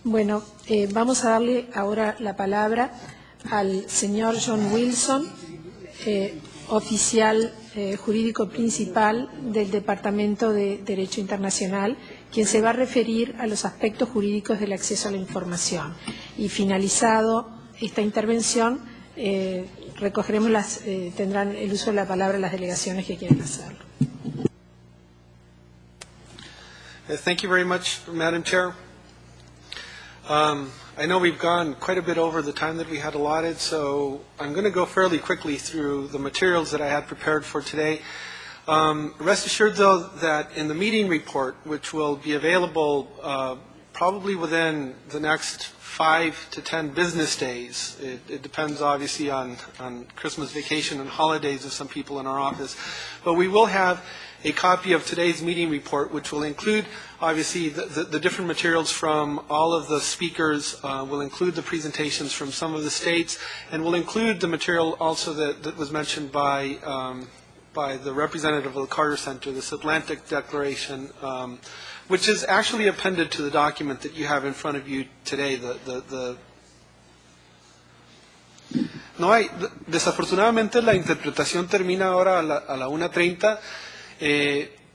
Bueno, vamos a darle ahora la palabra al señor John Wilson, oficial jurídico principal del Departamento de Derecho Internacional, quien se va a referir a los aspectos jurídicos del acceso a la información. Y finalizado esta intervención, tendrán el uso de la palabra las delegaciones que quieran hacerlo. Thank you very much, Madam Chair. I know we've gone quite a bit over the time that we had allotted, so I'm going to go fairly quickly through the materials that I had prepared for today. Rest assured, though, that in the meeting report, which will be available probably within the next 5 to 10 business days, it depends obviously on Christmas vacation and holidays of some people in our office, but we will have a copy of today's meeting report, which will include, obviously, the different materials from all of the speakers, will include the presentations from some of the states, and will include the material also that was mentioned by the representative of the Carter Center, this Atlantic Declaration, which is actually appended to the document that you have in front of you today. No hay, desafortunadamente la interpretación termina ahora a la 1:30.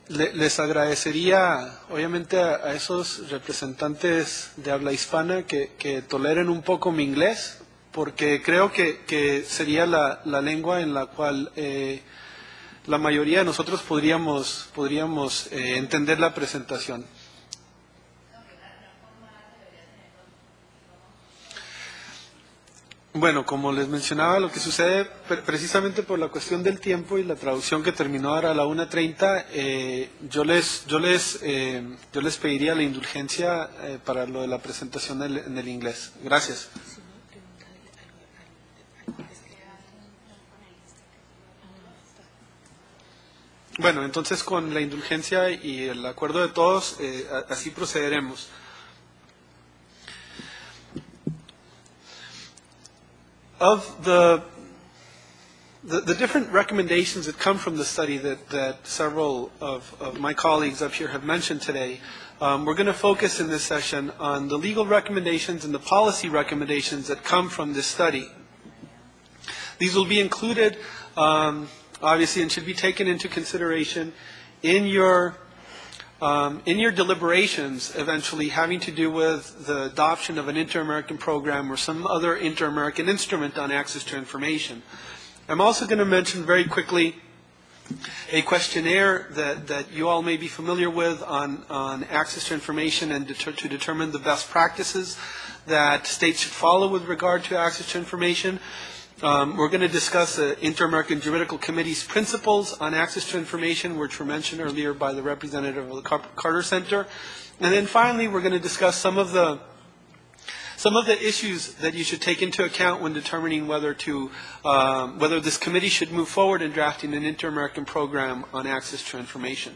Les agradecería, obviamente, a esos representantes de habla hispana que toleren un poco mi inglés, porque creo que sería la lengua en la cual la mayoría de nosotros podríamos entender la presentación. Bueno, como les mencionaba, lo que sucede precisamente por la cuestión del tiempo y la traducción que terminó ahora a la 1:30, yo les pediría la indulgencia para lo de la presentación en el inglés. Gracias. Bueno, entonces con la indulgencia y el acuerdo de todos, así procederemos. Of the different recommendations that come from the study that several of my colleagues up here have mentioned today, we're going to focus in this session on the legal recommendations and the policy recommendations that come from this study. These will be included, obviously, and should be taken into consideration in your deliberations, eventually having to do with the adoption of an Inter-American program or some other Inter-American instrument on access to information. I'm also going to mention very quickly a questionnaire that you all may be familiar with on access to information and to determine the best practices that states should follow with regard to access to information. We're going to discuss the Inter-American Juridical Committee's principles on access to information, which were mentioned earlier by the representative of the Carter Center. And then finally, we're going to discuss some of the issues that you should take into account when determining whether this committee should move forward in drafting an Inter-American program on access to information.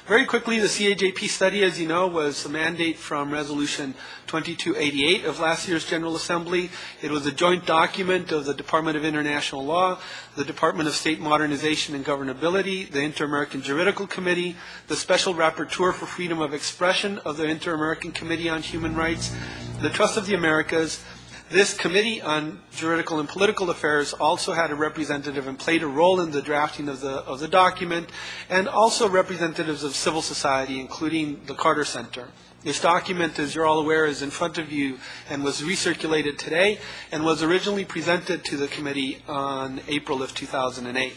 Very quickly, the CAJP study, as you know, was a mandate from Resolution 2288 of last year's General Assembly. It was a joint document of the Department of International Law, the Department of State Modernization and Governability, the Inter-American Juridical Committee, the Special Rapporteur for Freedom of Expression of the Inter-American Committee on Human Rights, the Trust of the Americas. This Committee on Juridical and Political Affairs also had a representative and played a role in the drafting of the document, and also representatives of civil society, including the Carter Center. This document, as you're all aware, is in front of you and was recirculated today and was originally presented to the committee on April of 2008.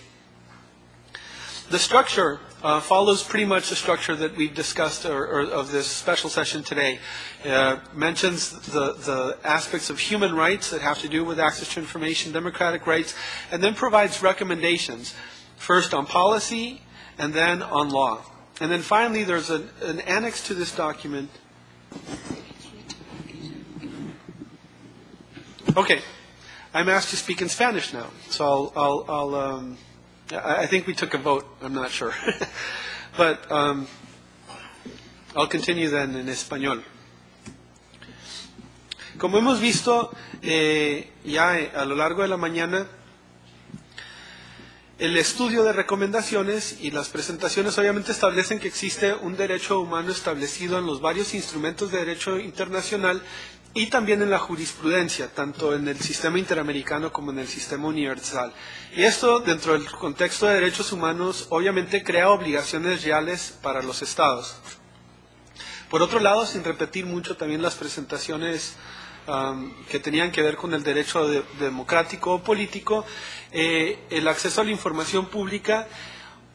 The structure follows pretty much the structure that we've discussed of this special session today. Mentions the aspects of human rights that have to do with access to information, democratic rights, and then provides recommendations, first on policy and then on law. And then finally, there's an annex to this document. Okay, I'm asked to speak in Spanish now, so I think we took a vote, I'm not sure. But I'll continue then en español. Como hemos visto ya a lo largo de la mañana, el estudio de recomendaciones y las presentaciones obviamente establecen que existe un derecho humano establecido en los varios instrumentos de derecho internacional y también en la jurisprudencia, tanto en el sistema interamericano como en el sistema universal. Y esto, dentro del contexto de derechos humanos, obviamente crea obligaciones reales para los estados. Por otro lado, sin repetir mucho también las presentaciones que tenían que ver con el derecho democrático o político, el acceso a la información pública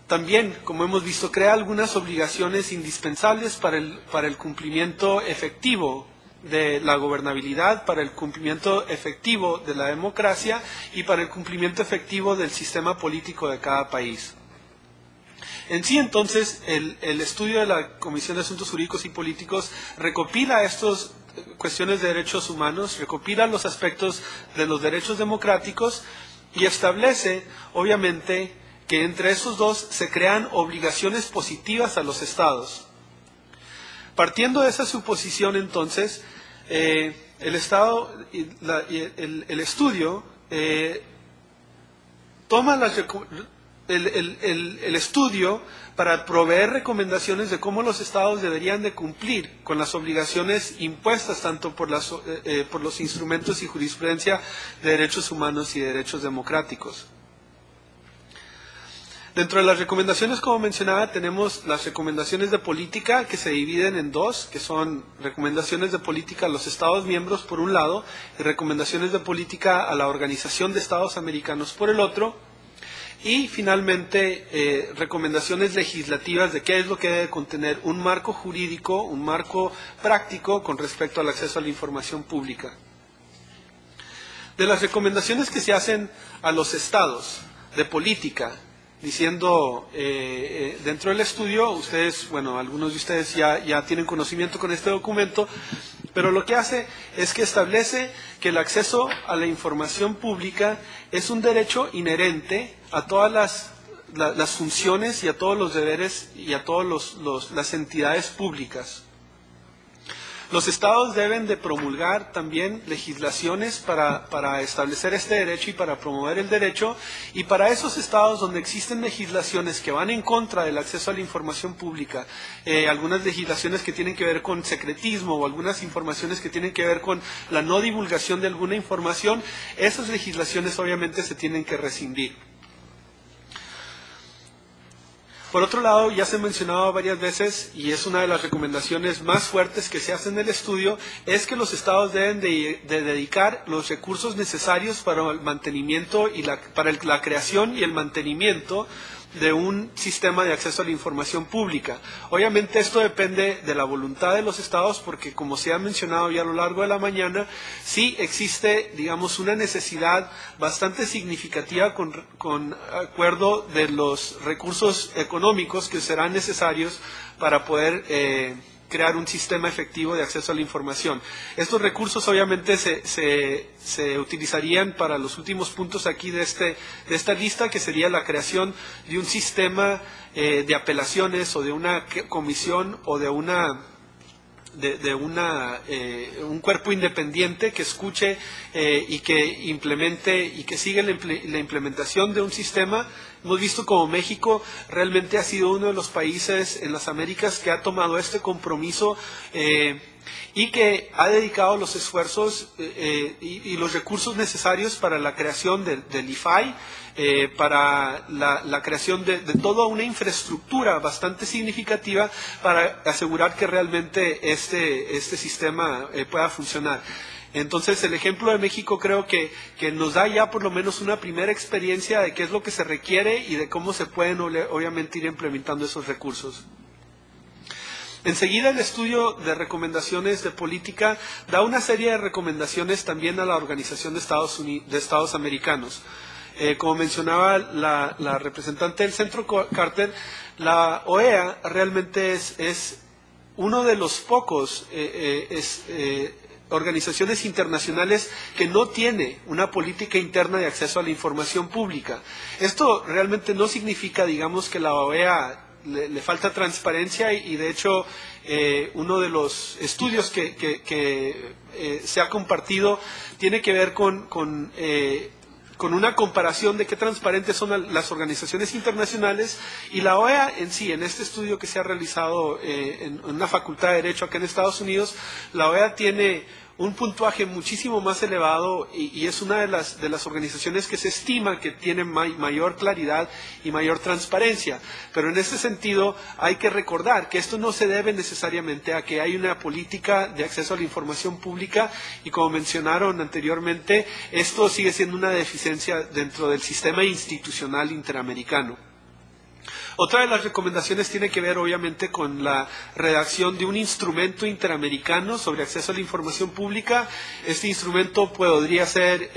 también, como hemos visto, crea algunas obligaciones indispensables para el cumplimiento efectivo de la gobernabilidad, para el cumplimiento efectivo de la democracia y para el cumplimiento efectivo del sistema político de cada país. En sí, entonces, el estudio de la Comisión de Asuntos Jurídicos y Políticos recopila estas cuestiones de derechos humanos, recopila los aspectos de los derechos democráticos y establece, obviamente, que entre esos dos se crean obligaciones positivas a los estados. Partiendo de esa suposición, entonces, el estudio toma el estudio para proveer recomendaciones de cómo los estados deberían de cumplir con las obligaciones impuestas tanto por los instrumentos y jurisprudencia de derechos humanos y de derechos democráticos. Dentro de las recomendaciones, como mencionaba, tenemos las recomendaciones de política que se dividen en dos, que son recomendaciones de política a los Estados miembros por un lado y recomendaciones de política a la Organización de Estados Americanos por el otro. Y finalmente, recomendaciones legislativas de qué es lo que debe contener un marco jurídico, un marco práctico con respecto al acceso a la información pública. De las recomendaciones que se hacen a los estados de política, diciendo dentro del estudio, ustedes, bueno, algunos de ustedes ya tienen conocimiento con este documento, pero lo que hace es que establece que el acceso a la información pública es un derecho inherente a todas las funciones y a todos los deberes y a todas las entidades públicas. Los estados deben de promulgar también legislaciones para establecer este derecho y para promover el derecho, y para esos estados donde existen legislaciones que van en contra del acceso a la información pública, algunas legislaciones que tienen que ver con secretismo o algunas informaciones que tienen que ver con la no divulgación de alguna información, esas legislaciones obviamente se tienen que rescindir. Por otro lado, ya se ha mencionado varias veces, y es una de las recomendaciones más fuertes que se hacen en el estudio, es que los estados deben de dedicar los recursos necesarios para el mantenimiento y para la creación y el mantenimiento de un sistema de acceso a la información pública. Obviamente esto depende de la voluntad de los estados, porque como se ha mencionado ya a lo largo de la mañana, sí existe, digamos, una necesidad bastante significativa con acuerdo de los recursos económicos que serán necesarios para poder crear un sistema efectivo de acceso a la información. Estos recursos obviamente se utilizarían para los últimos puntos aquí de esta lista, que sería la creación de un sistema de apelaciones o de una comisión o de un cuerpo independiente que escuche y que implemente y que siga la implementación de un sistema. Hemos visto como México realmente ha sido uno de los países en las Américas que ha tomado este compromiso y que ha dedicado los esfuerzos y los recursos necesarios para la creación del IFAI, para la creación de toda una infraestructura bastante significativa para asegurar que realmente este sistema pueda funcionar. Entonces, el ejemplo de México creo que nos da ya por lo menos una primera experiencia de qué es lo que se requiere y de cómo se pueden obviamente ir implementando esos recursos. Enseguida, el estudio de recomendaciones de política da una serie de recomendaciones también a la Organización de Estados Americanos. Como mencionaba la representante del Centro Carter, la OEA realmente es uno de los pocos organizaciones internacionales que no tiene una política interna de acceso a la información pública. Esto realmente no significa, digamos, que la OEA le falta transparencia y de hecho uno de los estudios que se ha compartido tiene que ver con con una comparación de qué transparentes son las organizaciones internacionales y la OEA en sí. En este estudio que se ha realizado en una facultad de Derecho acá en Estados Unidos, la OEA tiene un puntuaje muchísimo más elevado y es una de las organizaciones que se estima que tiene mayor claridad y mayor transparencia. Pero en este sentido hay que recordar que esto no se debe necesariamente a que hay una política de acceso a la información pública y, como mencionaron anteriormente, esto sigue siendo una deficiencia dentro del sistema institucional interamericano. Otra de las recomendaciones tiene que ver obviamente con la redacción de un instrumento interamericano sobre acceso a la información pública. Este instrumento podría ser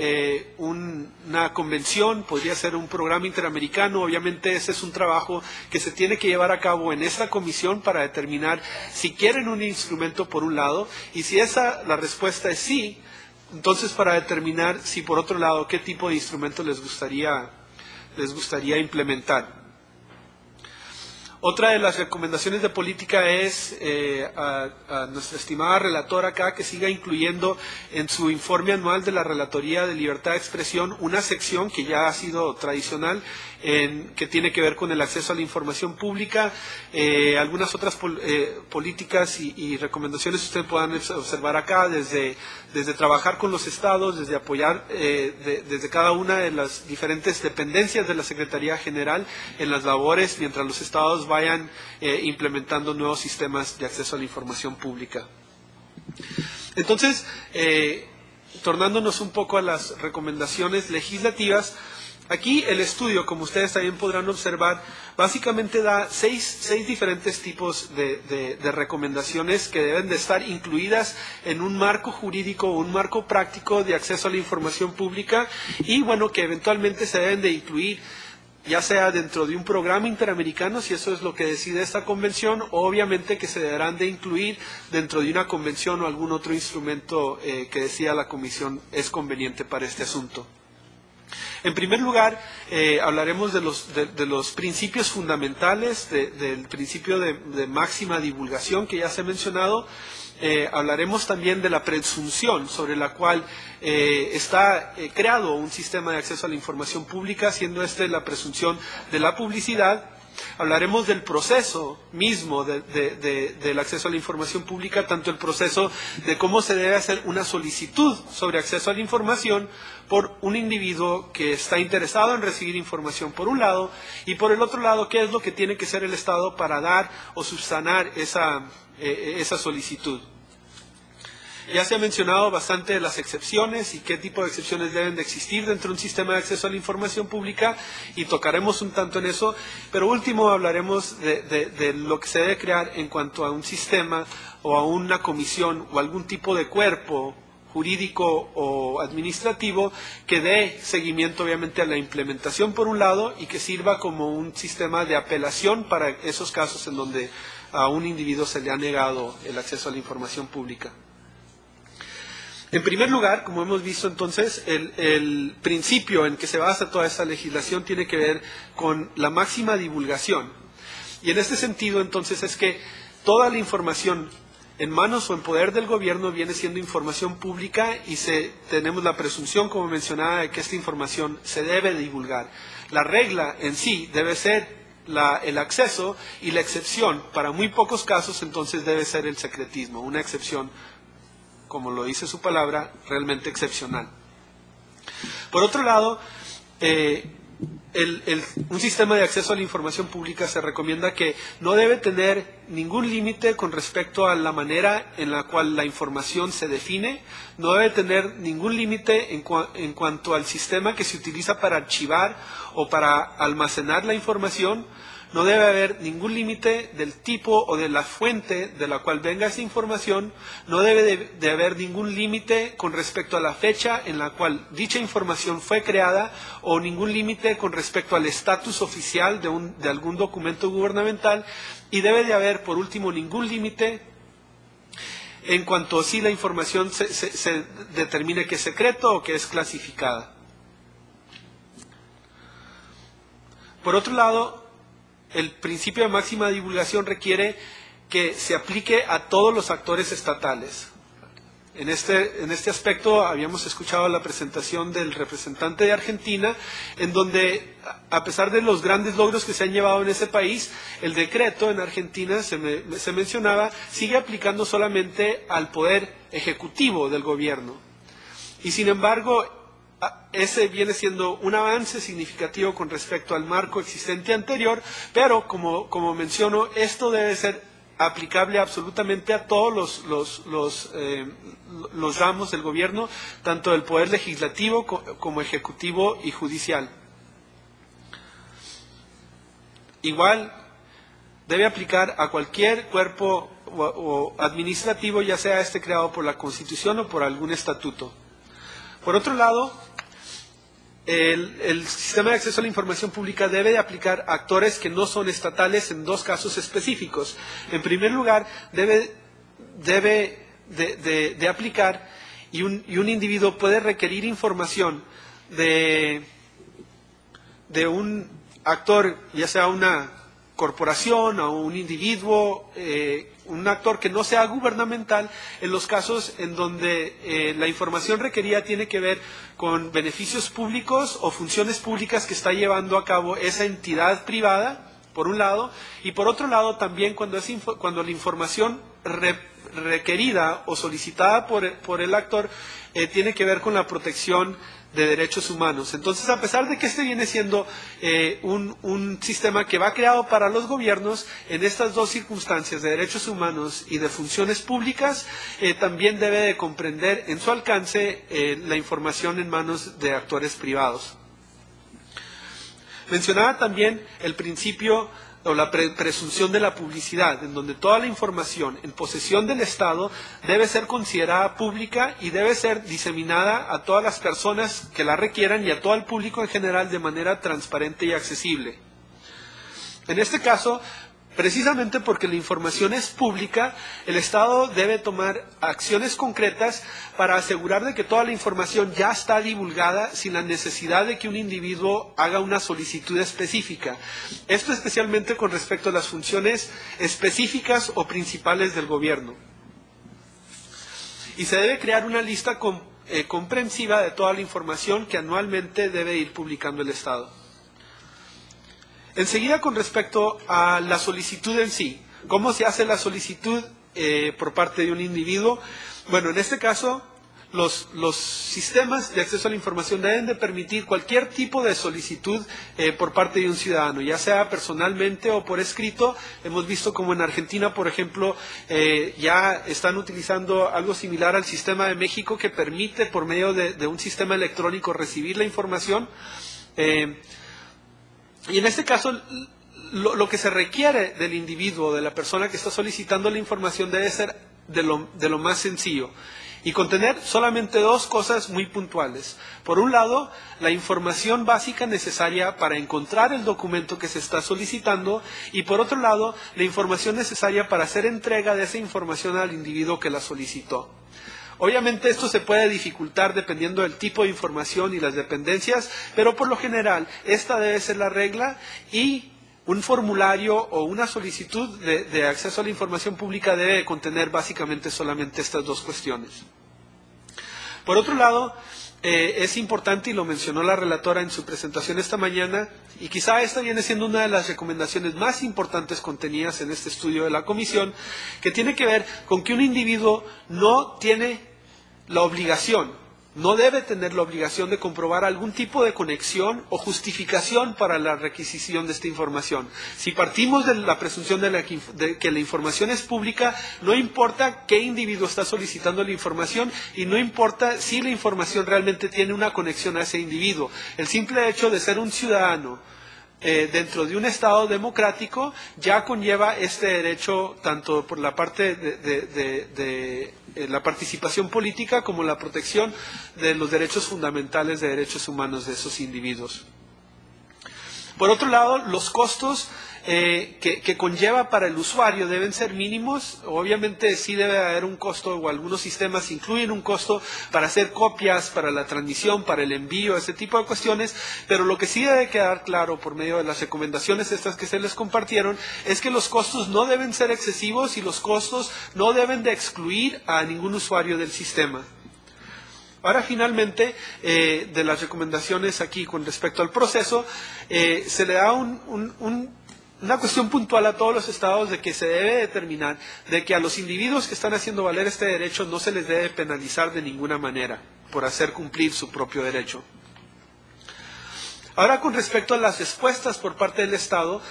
una convención, podría ser un programa interamericano. Obviamente ese es un trabajo que se tiene que llevar a cabo en esta comisión para determinar si quieren un instrumento por un lado, y si la respuesta es sí, entonces para determinar si por otro lado qué tipo de instrumento les gustaría implementar. Otra de las recomendaciones de política es a nuestra estimada relatora acá que siga incluyendo en su informe anual de la Relatoría de Libertad de Expresión una sección que ya ha sido tradicional, que tiene que ver con el acceso a la información pública. Algunas otras políticas y recomendaciones ustedes puedan observar acá, desde trabajar con los estados, desde apoyar desde cada una de las diferentes dependencias de la Secretaría General en las labores mientras los estados vayan implementando nuevos sistemas de acceso a la información pública. Entonces, tornándonos un poco a las recomendaciones legislativas, aquí el estudio, como ustedes también podrán observar, básicamente da seis diferentes tipos de recomendaciones que deben de estar incluidas en un marco jurídico o un marco práctico de acceso a la información pública y, bueno, que eventualmente se deben de incluir ya sea dentro de un programa interamericano, si eso es lo que decide esta convención, o obviamente que se deberán de incluir dentro de una convención o algún otro instrumento que decida la comisión es conveniente para este asunto. En primer lugar, hablaremos de los principios fundamentales, del principio de máxima divulgación que ya se ha mencionado. Hablaremos también de la presunción sobre la cual está creado un sistema de acceso a la información pública, siendo la presunción de la publicidad. Hablaremos del proceso mismo del acceso a la información pública, tanto el proceso de cómo se debe hacer una solicitud sobre acceso a la información por un individuo que está interesado en recibir información por un lado, y por el otro lado, qué es lo que tiene que hacer el Estado para dar o subsanar esa solicitud. Ya se ha mencionado bastante de las excepciones y qué tipo de excepciones deben de existir dentro de un sistema de acceso a la información pública, y tocaremos un tanto en eso, pero último hablaremos de lo que se debe crear en cuanto a un sistema o a una comisión o algún tipo de cuerpo jurídico o administrativo que dé seguimiento obviamente a la implementación por un lado y que sirva como un sistema de apelación para esos casos en donde a un individuo se le ha negado el acceso a la información pública. En primer lugar, como hemos visto entonces, el principio en que se basa toda esta legislación tiene que ver con la máxima divulgación. Y en este sentido entonces es que toda la información en manos o en poder del gobierno viene siendo información pública y tenemos la presunción, como mencionaba, de que esta información se debe divulgar. La regla en sí debe ser el acceso, y la excepción, para muy pocos casos, entonces debe ser el secretismo, una excepción, como lo dice su palabra, realmente excepcional. Por otro lado, un sistema de acceso a la información pública se recomienda que no debe tener ningún límite con respecto a la manera en la cual la información se define, no debe tener ningún límite en cuanto al sistema que se utiliza para archivar o para almacenar la información. No debe haber ningún límite del tipo o de la fuente de la cual venga esa información. No debe de haber ningún límite con respecto a la fecha en la cual dicha información fue creada, o ningún límite con respecto al estatus oficial de algún documento gubernamental. Y debe de haber, por último, ningún límite en cuanto a si la información se determine que es secreto o que es clasificada. Por otro lado, el principio de máxima divulgación requiere que se aplique a todos los actores estatales. En este aspecto habíamos escuchado la presentación del representante de Argentina, en donde, a pesar de los grandes logros que se han llevado en ese país, el decreto en Argentina, se mencionaba, sigue aplicando solamente al poder ejecutivo del gobierno. Y sin embargo, ese viene siendo un avance significativo con respecto al marco existente anterior, pero como menciono, esto debe ser aplicable absolutamente a todos los ramos del gobierno, tanto del poder legislativo como ejecutivo y judicial. Igual debe aplicar a cualquier cuerpo o administrativo, ya sea este creado por la Constitución o por algún estatuto. Por otro lado, el sistema de acceso a la información pública debe de aplicar a actores que no son estatales en dos casos específicos. En primer lugar, debe de aplicar y un individuo puede requerir información de un actor, ya sea una corporación o un individuo, un actor que no sea gubernamental, en los casos en donde la información requerida tiene que ver con beneficios públicos o funciones públicas que está llevando a cabo esa entidad privada, por un lado, y por otro lado también cuando la información requerida o solicitada por el actor tiene que ver con la protección de derechos humanos. Entonces, a pesar de que este viene siendo un sistema que va creado para los gobiernos, en estas dos circunstancias de derechos humanos y de funciones públicas, también debe de comprender en su alcance la información en manos de actores privados. Mencionaba también el principio o la presunción de la publicidad, en donde toda la información en posesión del Estado debe ser considerada pública y debe ser diseminada a todas las personas que la requieran y a todo el público en general de manera transparente y accesible. En este caso, precisamente porque la información es pública, el Estado debe tomar acciones concretas para asegurar de que toda la información ya está divulgada sin la necesidad de que un individuo haga una solicitud específica. Esto especialmente con respecto a las funciones específicas o principales del gobierno. Y se debe crear una lista comprensiva de toda la información que anualmente debe ir publicando el Estado. Enseguida, con respecto a la solicitud en sí, ¿cómo se hace la solicitud por parte de un individuo? Bueno, en este caso, los sistemas de acceso a la información deben de permitir cualquier tipo de solicitud por parte de un ciudadano, ya sea personalmente o por escrito. Hemos visto como en Argentina, por ejemplo, ya están utilizando algo similar al sistema de México, que permite por medio de un sistema electrónico recibir la información. Y en este caso, lo que se requiere del individuo, de la persona que está solicitando la información, debe ser de lo más sencillo y contener solamente dos cosas muy puntuales. Por un lado, la información básica necesaria para encontrar el documento que se está solicitando, y por otro lado, la información necesaria para hacer entrega de esa información al individuo que la solicitó. Obviamente esto se puede dificultar dependiendo del tipo de información y las dependencias, pero por lo general esta debe ser la regla, y un formulario o una solicitud de acceso a la información pública debe contener básicamente solamente estas dos cuestiones. Por otro lado, es importante, y lo mencionó la relatora en su presentación esta mañana, y quizá esta viene siendo una de las recomendaciones más importantes contenidas en este estudio de la Comisión, que tiene que ver con que un individuo no tiene la obligación, no debe tener la obligación de comprobar algún tipo de conexión o justificación para la requisición de esta información. Si partimos de la presunción de que la información es pública, no importa qué individuo está solicitando la información y no importa si la información realmente tiene una conexión a ese individuo. El simple hecho de ser un ciudadano dentro de un Estado democrático ya conlleva este derecho, tanto por la parte de la participación política como la protección de los derechos fundamentales de derechos humanos de esos individuos. Por otro lado, los costos que conlleva para el usuario deben ser mínimos. Obviamente sí debe haber un costo, o algunos sistemas incluyen un costo para hacer copias, para la transmisión, para el envío, ese tipo de cuestiones, pero lo que sí debe quedar claro por medio de las recomendaciones estas que se les compartieron es que los costos no deben ser excesivos y los costos no deben de excluir a ningún usuario del sistema. Ahora, finalmente, de las recomendaciones aquí con respecto al proceso, se le da una cuestión puntual a todos los estados de que se debe determinar de que a los individuos que están haciendo valer este derecho no se les debe penalizar de ninguna manera por hacer cumplir su propio derecho. Ahora, con respecto a las respuestas por parte del Estado,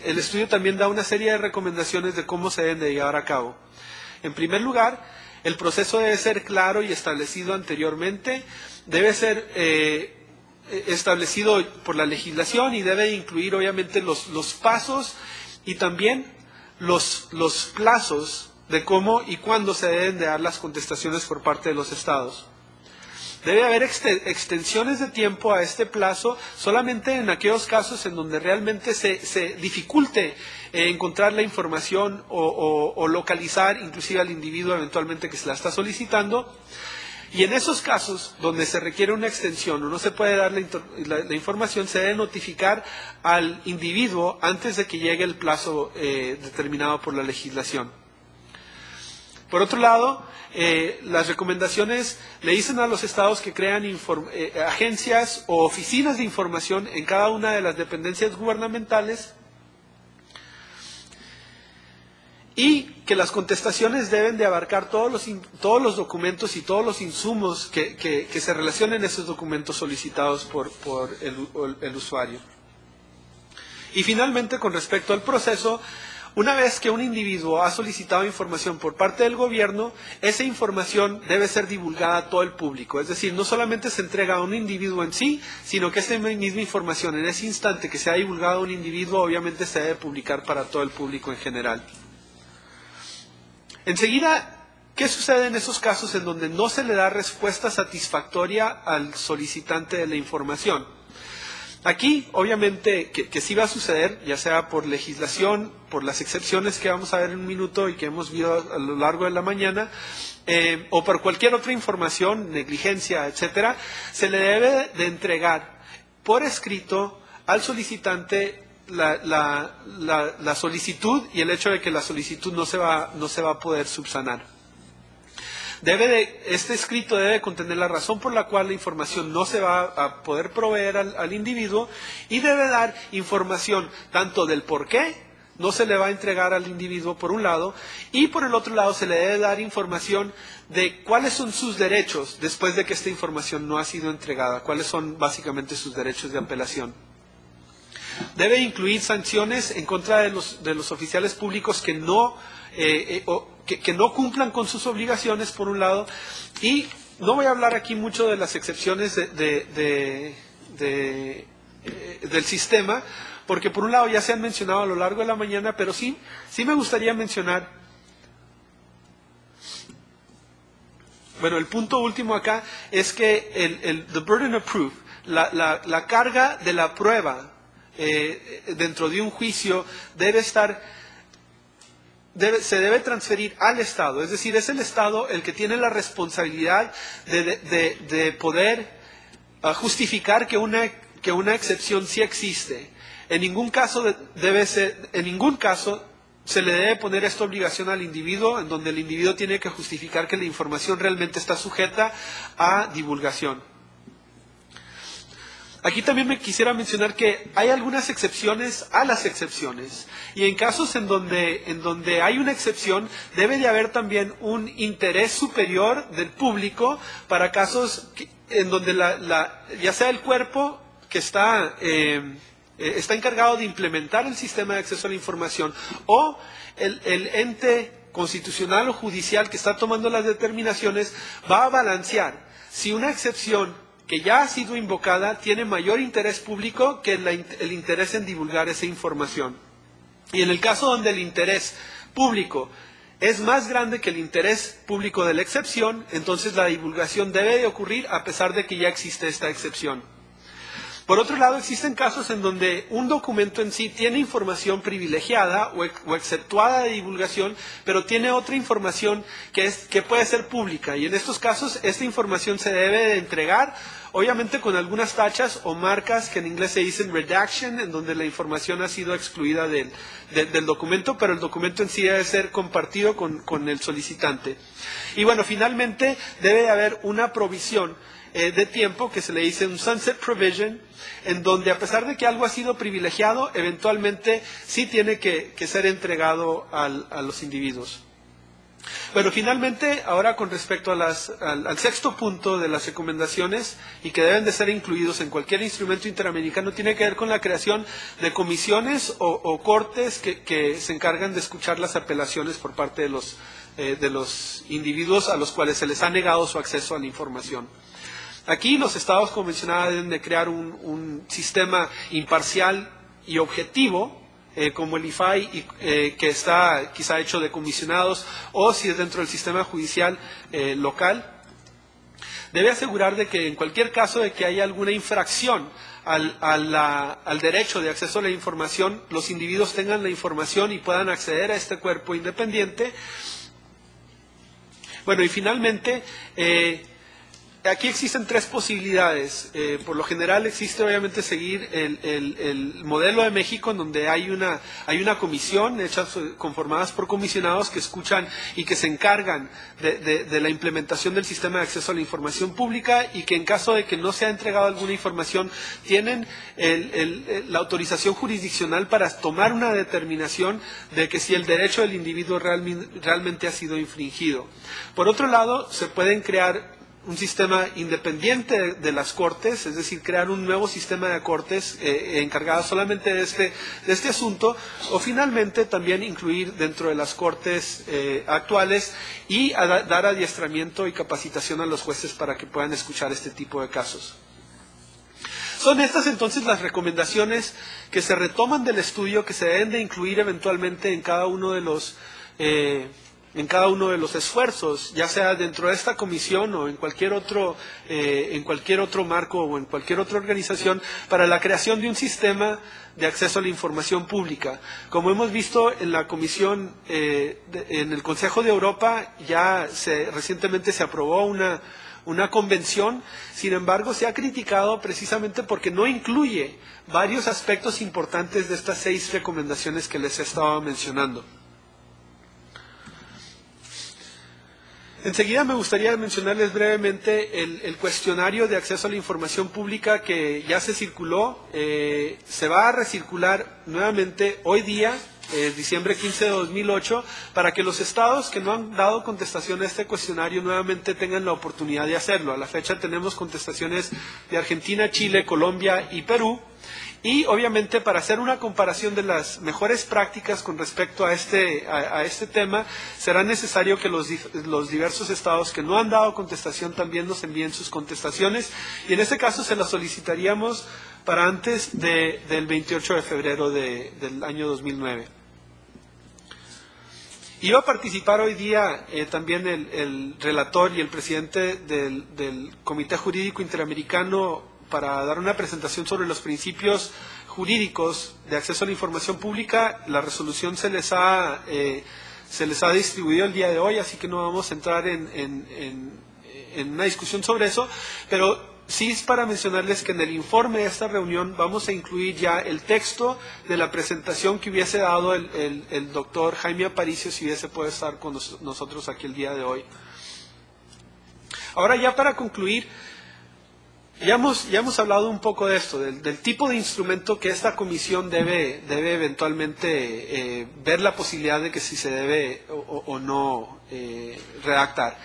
el estudio también da una serie de recomendaciones de cómo se deben de llevar a cabo. En primer lugar, el proceso debe ser claro y establecido anteriormente, debe ser establecido por la legislación y debe incluir obviamente los pasos y también los plazos de cómo y cuándo se deben de dar las contestaciones por parte de los estados. Debe haber extensiones de tiempo a este plazo solamente en aquellos casos en donde realmente se dificulte encontrar la información o localizar inclusive al individuo eventualmente que se la está solicitando. Y en esos casos donde se requiere una extensión o no se puede dar la información, se debe notificar al individuo antes de que llegue el plazo determinado por la legislación. Por otro lado, las recomendaciones le dicen a los estados que crean agencias o oficinas de información en cada una de las dependencias gubernamentales y que las contestaciones deben de abarcar todos los documentos y todos los insumos que se relacionen a esos documentos solicitados por el usuario. Y finalmente, con respecto al proceso, una vez que un individuo ha solicitado información por parte del gobierno, esa información debe ser divulgada a todo el público. Es decir, no solamente se entrega a un individuo en sí, sino que esa misma información, en ese instante que se ha divulgado a un individuo, obviamente se debe publicar para todo el público en general. Enseguida, ¿qué sucede en esos casos en donde no se le da respuesta satisfactoria al solicitante de la información? Aquí, obviamente, que sí va a suceder, ya sea por legislación, por las excepciones que vamos a ver en un minuto y que hemos visto a lo largo de la mañana, o por cualquier otra información, negligencia, etcétera, se le debe de entregar por escrito al solicitante la solicitud y el hecho de que la solicitud no se va a poder subsanar. Este escrito debe contener la razón por la cual la información no se va a poder proveer al individuo y debe dar información tanto del por qué no se le va a entregar al individuo por un lado y por el otro lado se le debe dar información de cuáles son sus derechos después de que esta información no ha sido entregada, cuáles son básicamente sus derechos de apelación. Debe incluir sanciones en contra de los oficiales públicos que no cumplan con sus obligaciones, por un lado, y no voy a hablar aquí mucho de las excepciones del sistema, porque por un lado ya se han mencionado a lo largo de la mañana, pero sí me gustaría mencionar, bueno, el punto último acá es que the burden of proof, la carga de la prueba dentro de un juicio se debe transferir al Estado, es decir, es el Estado el que tiene la responsabilidad de poder justificar que una excepción sí existe. En ningún caso se le debe poner esta obligación al individuo, en donde el individuo tiene que justificar que la información realmente está sujeta a divulgación. Aquí también me quisiera mencionar que hay algunas excepciones a las excepciones y en casos en donde hay una excepción debe de haber también un interés superior del público para casos en donde ya sea el cuerpo que está encargado de implementar el sistema de acceso a la información o el ente constitucional o judicial que está tomando las determinaciones va a balancear si una excepción que ya ha sido invocada tiene mayor interés público que el interés en divulgar esa información. Y en el caso donde el interés público es más grande que el interés público de la excepción, entonces la divulgación debe de ocurrir a pesar de que ya existe esta excepción. Por otro lado, existen casos en donde un documento en sí tiene información privilegiada o exceptuada de divulgación, pero tiene otra información que puede ser pública. Y en estos casos, esta información se debe de entregar, obviamente con algunas tachas o marcas que en inglés se dicen redaction, en donde la información ha sido excluida del documento, pero el documento en sí debe ser compartido con el solicitante. Y bueno, finalmente debe de haber una provisión de tiempo que se le dice un sunset provision, en donde a pesar de que algo ha sido privilegiado, eventualmente sí tiene que ser entregado a los individuos. Bueno, finalmente, ahora con respecto al sexto punto de las recomendaciones y que deben de ser incluidos en cualquier instrumento interamericano, tiene que ver con la creación de comisiones o cortes que se encargan de escuchar las apelaciones por parte de los individuos a los cuales se les ha negado su acceso a la información. Aquí los estados, como mencionaba, deben de crear un sistema imparcial y objetivo, como el IFAI, que está quizá hecho de comisionados, o si es dentro del sistema judicial local. Debe asegurar de que en cualquier caso de que haya alguna infracción al derecho de acceso a la información, los individuos tengan la información y puedan acceder a este cuerpo independiente. Bueno, y finalmente, aquí existen tres posibilidades. Por lo general existe obviamente seguir el modelo de México, en donde hay una comisión conformadas por comisionados que escuchan y que se encargan de la implementación del sistema de acceso a la información pública, y que en caso de que no se ha entregado alguna información tienen la autorización jurisdiccional para tomar una determinación de que si el derecho del individuo realmente ha sido infringido. Por otro lado, se pueden crear un sistema independiente de las cortes, es decir, crear un nuevo sistema de cortes encargado solamente de este asunto, o finalmente también incluir dentro de las cortes actuales y dar adiestramiento y capacitación a los jueces para que puedan escuchar este tipo de casos. Son estas entonces las recomendaciones que se retoman del estudio, que se deben de incluir eventualmente en cada uno de los esfuerzos, ya sea dentro de esta comisión o en cualquier otro marco o en cualquier otra organización, para la creación de un sistema de acceso a la información pública. Como hemos visto en la comisión, en el Consejo de Europa, ya recientemente se aprobó una convención. Sin embargo, se ha criticado precisamente porque no incluye varios aspectos importantes de estas 6 recomendaciones que les he estado mencionando. Enseguida me gustaría mencionarles brevemente el cuestionario de acceso a la información pública que ya se circuló. Se va a recircular nuevamente hoy día, diciembre 15 de 2008, para que los estados que no han dado contestación a este cuestionario nuevamente tengan la oportunidad de hacerlo. A la fecha tenemos contestaciones de Argentina, Chile, Colombia y Perú. Y obviamente para hacer una comparación de las mejores prácticas con respecto a este tema, será necesario que los diversos estados que no han dado contestación también nos envíen sus contestaciones, y en este caso se las solicitaríamos para antes del 28 de febrero del año 2009. Iba a participar hoy día también el relator y el presidente del Comité Jurídico Interamericano para dar una presentación sobre los principios jurídicos de acceso a la información pública. La resolución se les ha distribuido el día de hoy, así que no vamos a entrar en una discusión sobre eso, pero sí es para mencionarles que en el informe de esta reunión vamos a incluir ya el texto de la presentación que hubiese dado el doctor Jaime Aparicio, si hubiese podido estar con nosotros aquí el día de hoy. Ahora, ya para concluir, ya hemos hablado un poco de esto, del tipo de instrumento que esta comisión debe eventualmente ver la posibilidad de que si se debe o no redactar.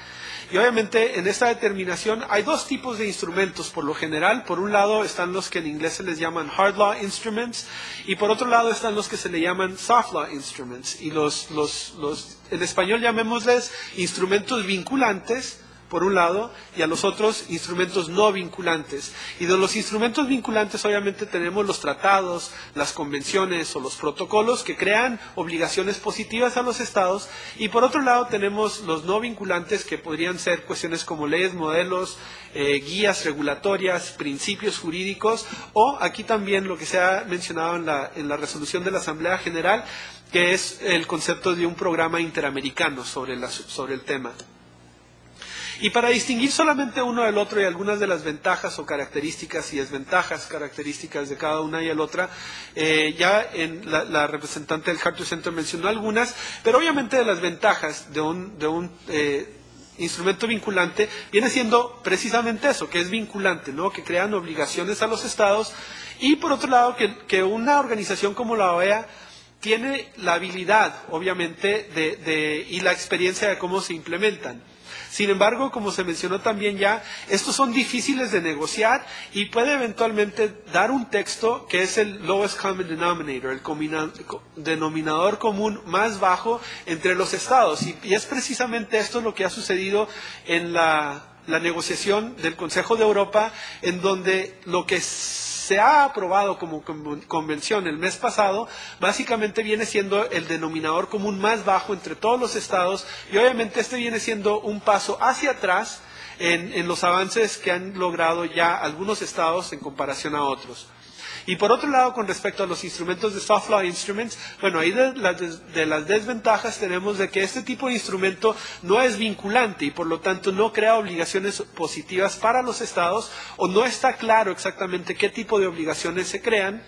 Y obviamente en esta determinación hay dos tipos de instrumentos por lo general. Por un lado están los que en inglés se les llaman hard law instruments, y por otro lado están los que se le llaman soft law instruments. Y en español llamémosles instrumentos vinculantes por un lado, y a los otros instrumentos no vinculantes. Y de los instrumentos vinculantes obviamente tenemos los tratados, las convenciones o los protocolos que crean obligaciones positivas a los estados, y por otro lado tenemos los no vinculantes que podrían ser cuestiones como leyes, modelos, guías regulatorias, principios jurídicos, o aquí también lo que se ha mencionado en la resolución de la Asamblea General, que es el concepto de un programa interamericano sobre el tema. Y para distinguir solamente uno del otro y algunas de las ventajas o características y desventajas características de cada una y el otra, ya la representante del Carter Center mencionó algunas, pero obviamente de las ventajas de un instrumento vinculante viene siendo precisamente eso, que es vinculante, ¿no? Que crean obligaciones a los estados, y por otro lado que una organización como la OEA tiene la habilidad, obviamente, y la experiencia de cómo se implementan. Sin embargo, como se mencionó también ya, estos son difíciles de negociar y puede eventualmente dar un texto que es el lowest common denominator, el denominador común más bajo entre los estados. Y es precisamente esto lo que ha sucedido en la negociación del Consejo de Europa, en donde lo que se ha aprobado como convención el mes pasado, básicamente viene siendo el denominador común más bajo entre todos los estados, y obviamente este viene siendo un paso hacia atrás en los avances que han logrado ya algunos estados en comparación a otros. Y por otro lado, con respecto a los instrumentos de soft law instruments, bueno, ahí de las desventajas tenemos de que este tipo de instrumento no es vinculante y por lo tanto no crea obligaciones positivas para los estados, o no está claro exactamente qué tipo de obligaciones se crean.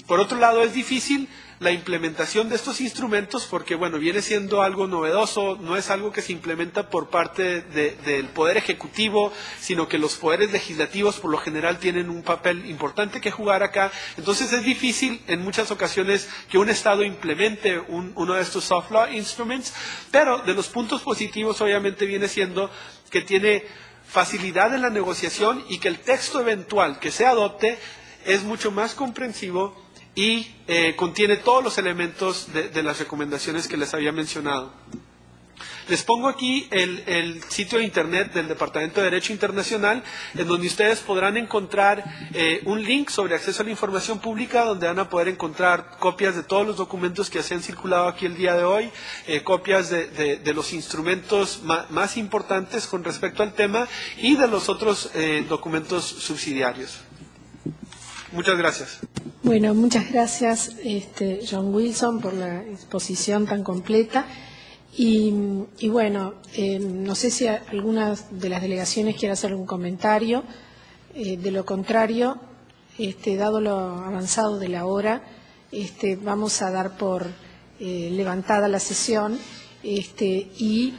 Por otro lado, es difícil la implementación de estos instrumentos porque, bueno, viene siendo algo novedoso, no es algo que se implementa por parte del Poder Ejecutivo, sino que los poderes legislativos por lo general tienen un papel importante que jugar acá. Entonces es difícil en muchas ocasiones que un Estado implemente uno de estos soft law instruments, pero de los puntos positivos obviamente viene siendo que tiene facilidad en la negociación y que el texto eventual que se adopte es mucho más comprensivo y contiene todos los elementos de las recomendaciones que les había mencionado. Les pongo aquí el sitio de internet del Departamento de Derecho Internacional, en donde ustedes podrán encontrar un link sobre acceso a la información pública, donde van a poder encontrar copias de todos los documentos que se han circulado aquí el día de hoy, copias de los instrumentos más importantes con respecto al tema y de los otros documentos subsidiarios. Muchas gracias. Bueno, muchas gracias, John Wilson, por la exposición tan completa. Y bueno, no sé si alguna de las delegaciones quiere hacer algún comentario. De lo contrario, dado lo avanzado de la hora, vamos a dar por levantada la sesión y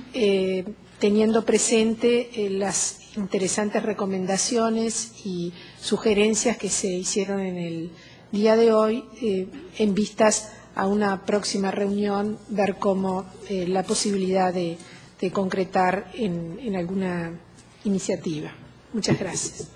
teniendo presente las interesantes recomendaciones y sugerencias que se hicieron en el día de hoy, en vistas a una próxima reunión, ver cómo la posibilidad de concretar en alguna iniciativa. Muchas gracias.